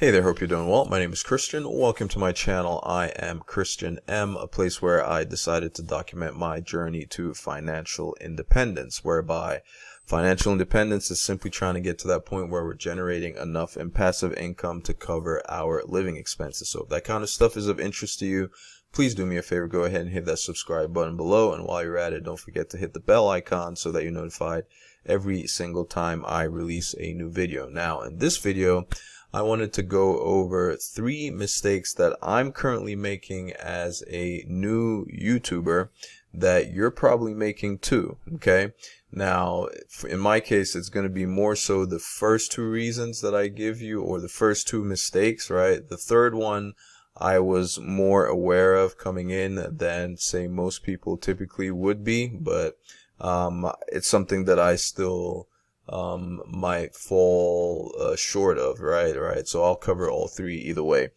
Hey there, hope you're doing well. My name is Christian. Welcome to my channel. I am Christian M, a place where I decided to document my journey to financial independence, whereby financial independence is simply trying to get to that point where we're generating enough in passive income to cover our living expenses. So if that kind of stuff is of interest to you, please do me a favor, go ahead and hit that subscribe button below. And while you're at it, don't forget to hit the bell icon so that you're notified every single time I release a new video. Now, in this video, I wanted to go over 3 mistakes that I'm currently making as a new YouTuber that you're probably making too, okay? Now, in my case, it's going to be more so the first 2 reasons that I give you, or the first 2 mistakes, right? The third one I was more aware of coming in than, say, most people typically would be, but it's something that I still might fall short of, right? So I'll cover all 3 either way.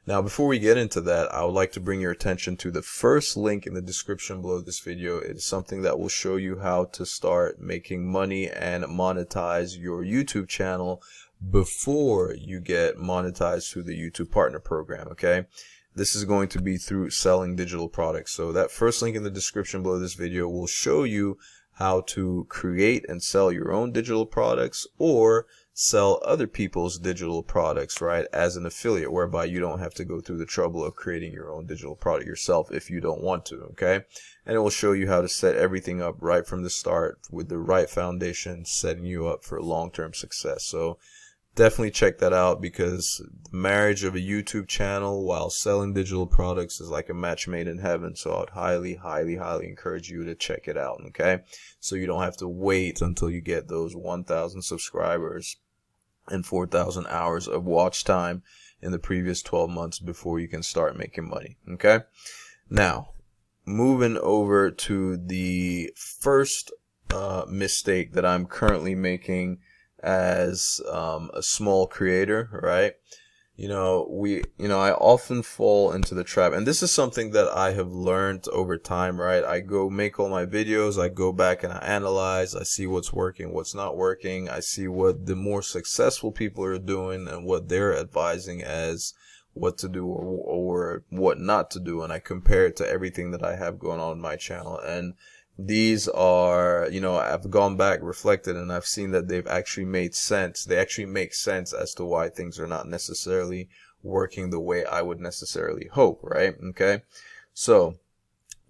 Now, before we get into that, I would like to bring your attention to the first link in the description below this video. It is something that will show you how to start making money and monetize your YouTube channel before you get monetized through the YouTube Partner Program, okay? This is going to be through selling digital products. So that first link in the description below this video will show you how to create and sell your own digital products or sell other people's digital products, right, as an affiliate, whereby you don't have to go through the trouble of creating your own digital product yourself if you don't want to, okay? And it will show you how to set everything up right from the start with the right foundation, setting you up for long-term success. So definitely check that out, because the marriage of a YouTube channel while selling digital products is like a match made in heaven. So I'd highly encourage you to check it out, okay? So you don't have to wait until you get those 1,000 subscribers and 4,000 hours of watch time in the previous 12 months before you can start making money, okay? Now, moving over to the first mistake that I'm currently making as a small creator, right? I often fall into the trap, and this is something that I have learned over time, right? I go make all my videos, I go back and I analyze, I see what's working, what's not working, I see what the more successful people are doing and what they're advising as what to do or what not to do, and I compare it to everything that I have going on my channel. And these are, I've gone back, reflected, and I've seen that they've actually made sense. They actually make sense as to why things are not necessarily working the way I would necessarily hope, right? Okay. So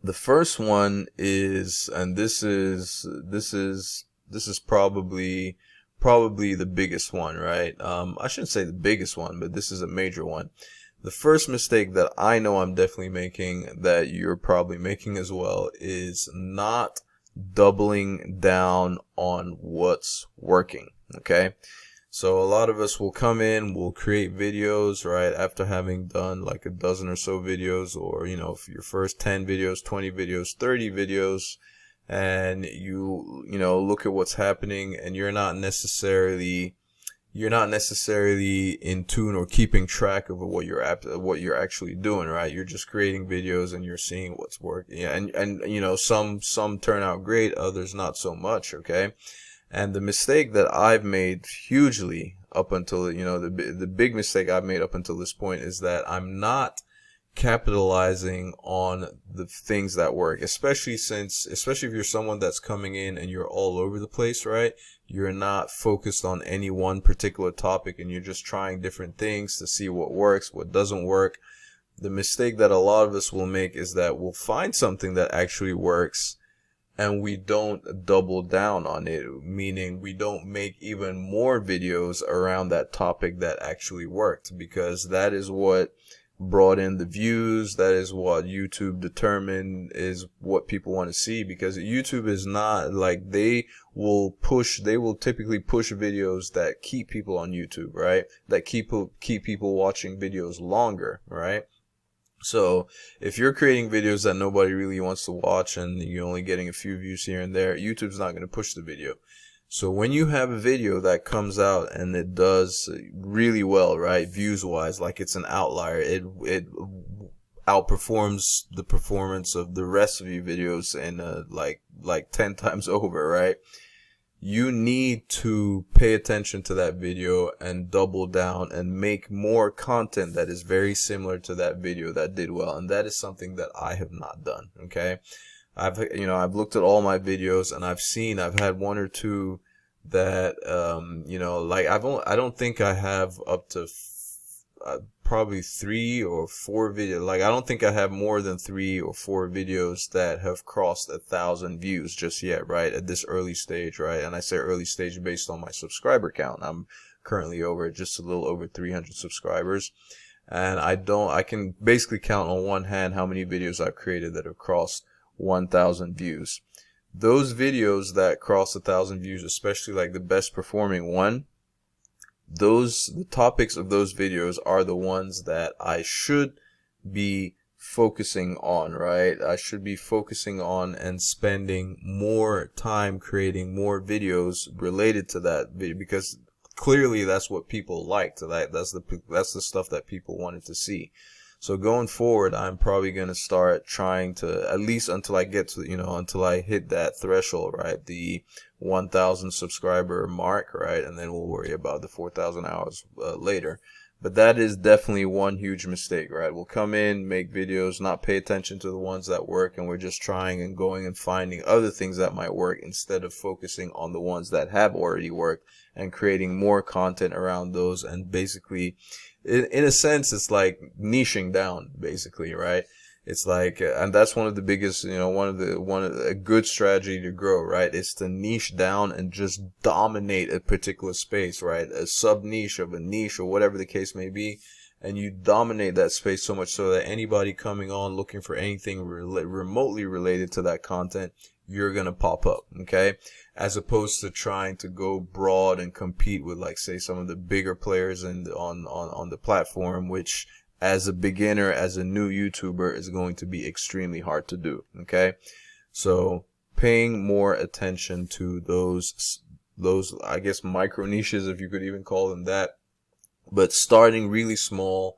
the first one is, and this is probably the biggest one, right? I shouldn't say the biggest one, but this is a major one. The first mistake that I know I'm definitely making, that you're probably making as well, is not doubling down on what's working, okay? So a lot of us will come in, we'll create videos, right, after having done like a dozen or so videos, or, for your first 10 videos, 20 videos, 30 videos, and you look at what's happening, and you're not necessarily in tune or keeping track of what you're actually doing, right? You're just creating videos and you're seeing what's working. Yeah, and some turn out great, others not so much, okay? And the mistake that I've made hugely up until, the big mistake I've made up until this point is that I'm not capitalizing on the things that work, especially if you're someone that's coming in and you're all over the place, right? You're not focused on any one particular topic and you're just trying different things to see what works, what doesn't work. The mistake that a lot of us will make is that we'll find something that actually works and we don't double down on it, meaning we don't make even more videos around that topic that actually worked, because that is what brought in the views. That is what YouTube determined is what people want to see, because YouTube is not like, they will typically push videos that keep people on YouTube, right? That keep people watching videos longer, right? So if you're creating videos that nobody really wants to watch and you're only getting a few views here and there, YouTube's not going to push the video. So when you have a video that comes out and it does really well, right, views wise, like it's an outlier, it outperforms the performance of the rest of your videos and like 10 times over, right? you need to pay attention to that video and double down and make more content that is very similar to that video that did well. And that is something that I have not done. Okay. I've looked at all my videos, and I've had one or two that, like I don't think I have up to probably 3 or 4 videos. Like, I don't think I have more than 3 or 4 videos that have crossed 1,000 views just yet, right? At this early stage, right? And I say early stage based on my subscriber count. I'm currently over just a little over 300 subscribers. And I can basically count on one hand how many videos I've created that have crossed 1,000 views. Those videos that cross 1,000 views, especially like the best performing one, the topics of those videos are the ones that I should be focusing on, right? I should be focusing on and spending more time creating more videos related to that video, because clearly that's what people liked. That's the stuff that people wanted to see. So going forward, I'm probably going to start trying to, at least until I get to, until I hit that threshold, right? The 1,000 subscriber mark, right? And then we'll worry about the 4,000 hours later. But that is definitely one huge mistake, right? We'll come in, make videos, not pay attention to the ones that work, and we're just trying and going and finding other things that might work instead of focusing on the ones that have already worked and creating more content around those. And basically, in a sense, it's like niching down, basically, right? It's like, and that's one of the biggest, a good strategy to grow, right? Is to niche down and just dominate a particular space, right? A sub niche of a niche or whatever the case may be. And you dominate that space so much so that anybody coming on looking for anything remotely related to that content, you're going to pop up. Okay. As opposed to trying to go broad and compete with, like, say, some of the bigger players on the platform, which as a beginner, as a new YouTuber, is going to be extremely hard to do. Okay. So paying more attention to those, I guess, micro niches, if you could even call them that, but starting really small.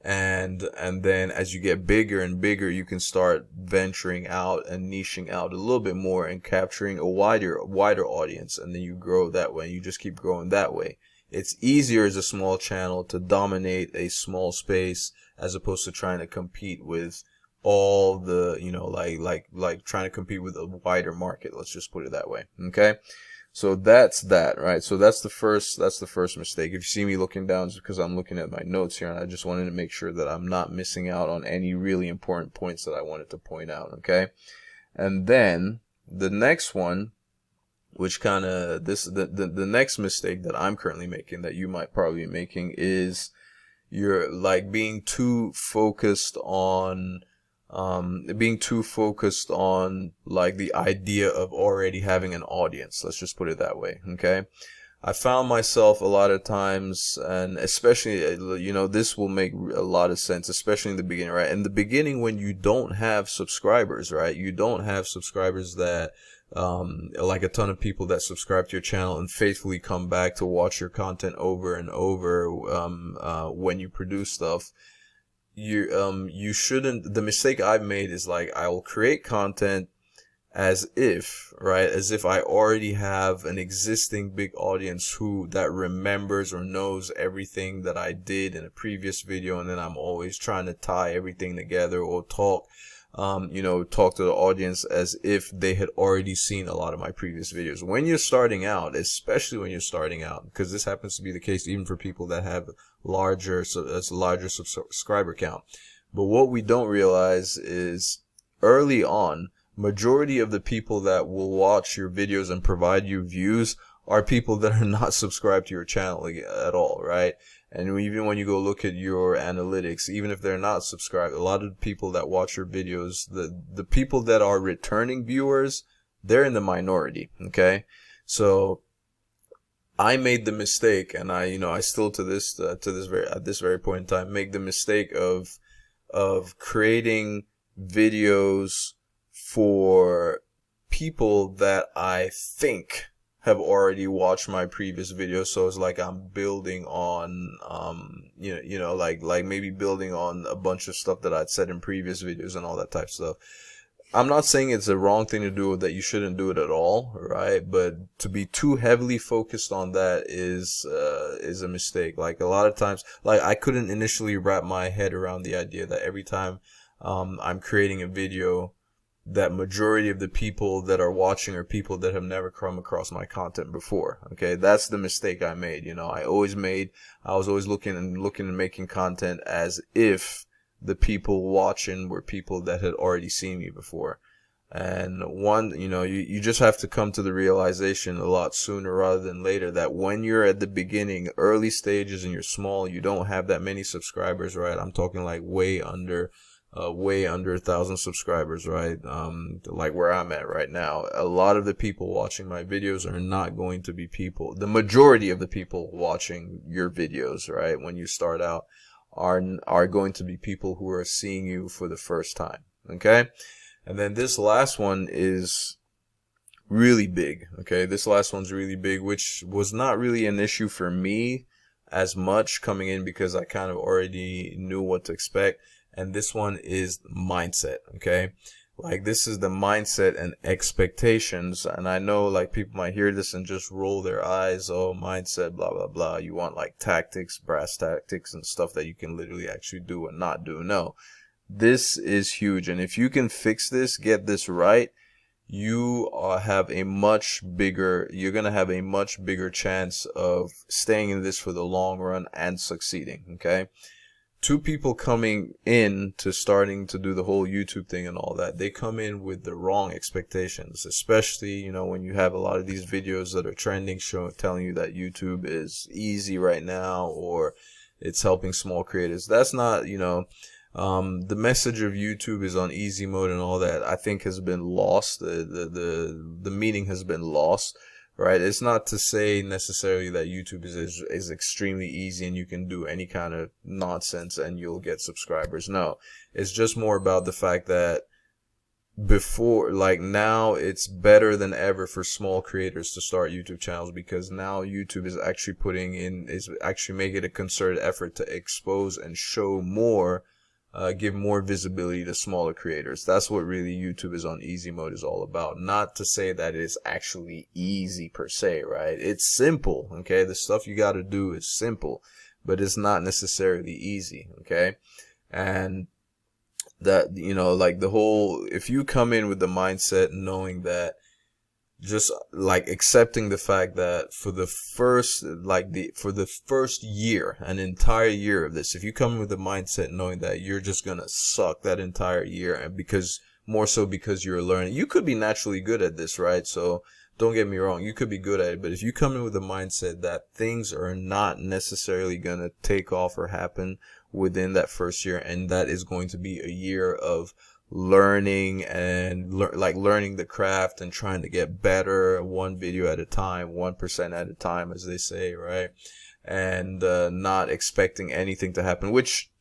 And then as you get bigger and bigger, you can start venturing out and niching out a little bit more and capturing a wider audience. And then you grow that way. You just keep growing that way. It's easier as a small channel to dominate a small space as opposed to trying to compete with all the, like trying to compete with a wider market. Let's just put it that way. Okay. So that's that, right? So that's the first mistake. If you see me looking down, it's because I'm looking at my notes here, and I just wanted to make sure that I'm not missing out on any really important points that I wanted to point out, okay? And then the next one, which kind of, the next mistake that I'm currently making, that you might probably be making, is you're like being too focused on like the idea of already having an audience. Let's just put it that way. Okay. I found myself a lot of times, and especially, this will make a lot of sense, especially in the beginning, right? In the beginning, when you don't have subscribers, right? You don't have subscribers that, like a ton of people that subscribe to your channel and faithfully come back to watch your content over and over, when you produce stuff. You shouldn't, the mistake I've made is, like, I will create content as if I already have an existing big audience that remembers or knows everything that I did in a previous video. And then I'm always trying to tie everything together or talk to the audience as if they had already seen a lot of my previous videos. When you're starting out, especially when you're starting out, because this happens to be the case even for people that have larger subscriber count. But what we don't realize is early on, majority of the people that will watch your videos and provide you views are people that are not subscribed to your channel at all, right? And even when you go look at your analytics, even if they're not subscribed, a lot of the people that watch your videos, the people that are returning viewers, they're in the minority. Okay. So I made the mistake, and I still at this very point in time make the mistake of creating videos for people that I think have already watched my previous videos. So it's like I'm building on, like maybe building on a bunch of stuff that I'd said in previous videos and all that type of stuff. I'm not saying it's a wrong thing to do, that you shouldn't do it at all, right? But to be too heavily focused on that is a mistake. Like a lot of times, like I couldn't initially wrap my head around the idea that every time I'm creating a video, that majority of the people that are watching are people that have never come across my content before. Okay, that's the mistake I made. You know, I was always looking and making content as if the people watching were people that had already seen me before. And you just have to come to the realization a lot sooner rather than later that when you're at the beginning, early stages, and you're small, you don't have that many subscribers, right? I'm talking like way under 1,000 subscribers, right? Like where I'm at right now. A lot of the people watching my videos are not going to be the majority of the people watching your videos, right, when you start out, are going to be people who are seeing you for the first time. Okay? And then this last one is really big. Okay? This last one's really big, which was not really an issue for me as much coming in because I kind of already knew what to expect. And this one is mindset. Okay? Like this is the mindset and expectations. And I know like people might hear this and just roll their eyes. Oh, mindset, blah, blah, blah. You want like tactics, brass tactics and stuff that you can literally actually do and not do. No, this is huge. And if you can fix this, get this right, you're going to have a much bigger chance of staying in this for the long run and succeeding. Okay? Two people coming in to starting to do the whole YouTube thing and all that, they come in with the wrong expectations, especially, you know, when you have a lot of these videos that are trending, telling you that YouTube is easy right now or it's helping small creators. That's not, the message of YouTube is on easy mode and all that, I think has been lost. The meaning has been lost. Right, it's not to say necessarily that YouTube is extremely easy and you can do any kind of nonsense and you'll get subscribers. No, it's just more about the fact that now it's better than ever for small creators to start YouTube channels, because now YouTube is actually making a concerted effort to expose and show more, give more visibility to smaller creators. That's what really YouTube is on easy mode is all about. Not to say that it's actually easy per se, right? It's simple, okay? The stuff you got to do is simple, but it's not necessarily easy, okay? And that, like if you come in with the mindset knowing that, just like accepting the fact that for the first year, an entire year of this, if you come with the mindset knowing that you're just gonna suck that entire year, and because you're learning, you could be naturally good at this, right? So don't get me wrong, you could be good at it, but if you come in with the mindset that things are not necessarily gonna take off or happen within that first year, and that is going to be a year of learning and learning the craft and trying to get better, one video at a time, 1% at a time, as they say, right? And not expecting anything to happen, which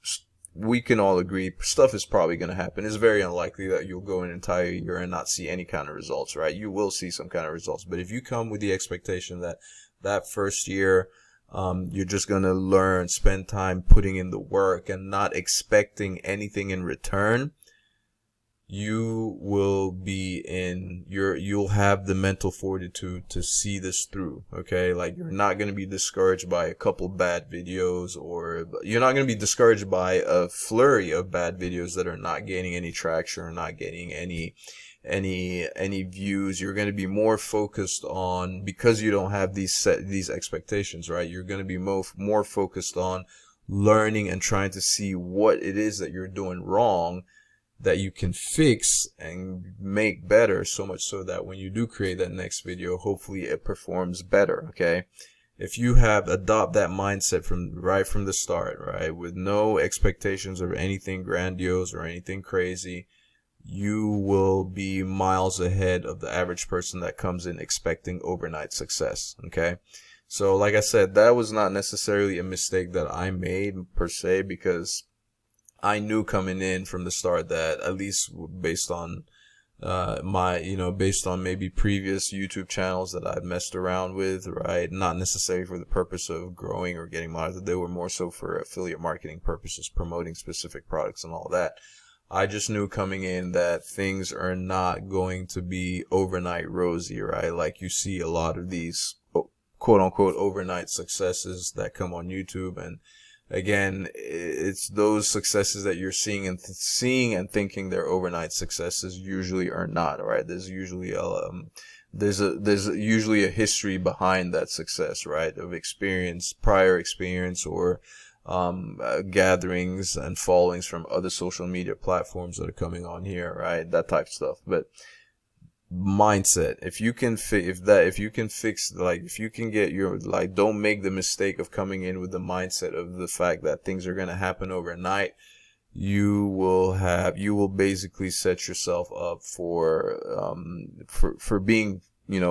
we can all agree stuff is probably going to happen. It's very unlikely that you'll go an entire year and not see any kind of results, right? You will see some kind of results, but if you come with the expectation that first year you're just going to learn, spend time putting in the work and not expecting anything in return, you'll have the mental fortitude to see this through, okay? Like, you're not going to be discouraged by a couple bad videos, or you're not going to be discouraged by a flurry of bad videos that are not gaining any traction or not getting any views. You're going to be more focused on, because you don't have these expectations, right? You're going to be more focused on learning and trying to see what it is that you're doing wrong, that you can fix and make better, so much so that when you do create that next video, hopefully it performs better, okay? If you adopt that mindset from the start, right, with no expectations of anything grandiose or anything crazy, you will be miles ahead of the average person that comes in expecting overnight success, okay? So like I said, that was not necessarily a mistake that I made per se, because I knew coming in from the start that, at least based on based on maybe previous YouTube channels that I've messed around with, right, not necessarily for the purpose of growing or getting monetized, they were more so for affiliate marketing purposes, promoting specific products and all that. I just knew coming in that things are not going to be overnight rosy, right? Like you see a lot of these quote unquote overnight successes that come on YouTube, and again, it's those successes that you're seeing and thinking they're overnight successes usually are not, right? There's usually there's usually a history behind that success, right? Of experience, prior experience, or gatherings and followings from other social media platforms that are coming on here, right? That type of stuff. But mindset, if you can get your, like, don't make the mistake of coming in with the mindset of the fact that things are going to happen overnight, you will basically set yourself up for being,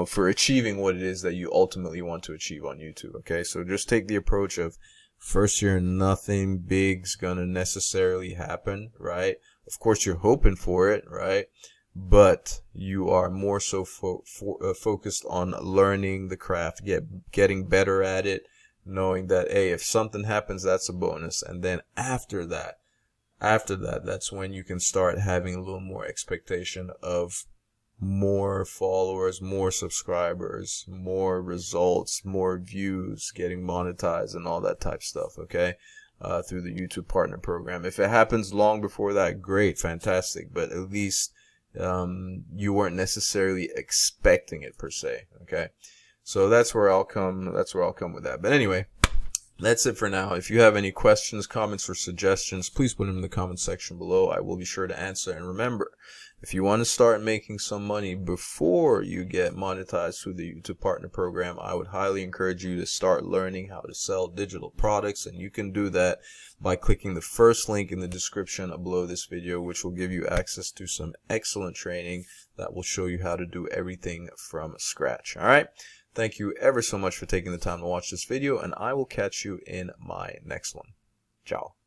for achieving what it is that you ultimately want to achieve on YouTube. Okay, so just take the approach of, first year, nothing big's gonna necessarily happen, right? Of course, you're hoping for it, right? But you are more so focused on learning the craft, getting better at it, knowing that, hey, if something happens, that's a bonus. And then after that, that's when you can start having a little more expectation of more followers, more subscribers, more results, more views, getting monetized, and all that type stuff, okay? Through the YouTube Partner Program. If it happens long before that, great, fantastic, but at least you weren't necessarily expecting it per se, okay? So that's where I'll come with that. But anyway, that's it for now. If you have any questions, comments, or suggestions, please put them in the comment section below. I will be sure to answer. And remember, if you want to start making some money before you get monetized through the YouTube Partner Program, I would highly encourage you to start learning how to sell digital products. And you can do that by clicking the first link in the description below this video, which will give you access to some excellent training that will show you how to do everything from scratch. All right. Thank you ever so much for taking the time to watch this video, and I will catch you in my next one. Ciao.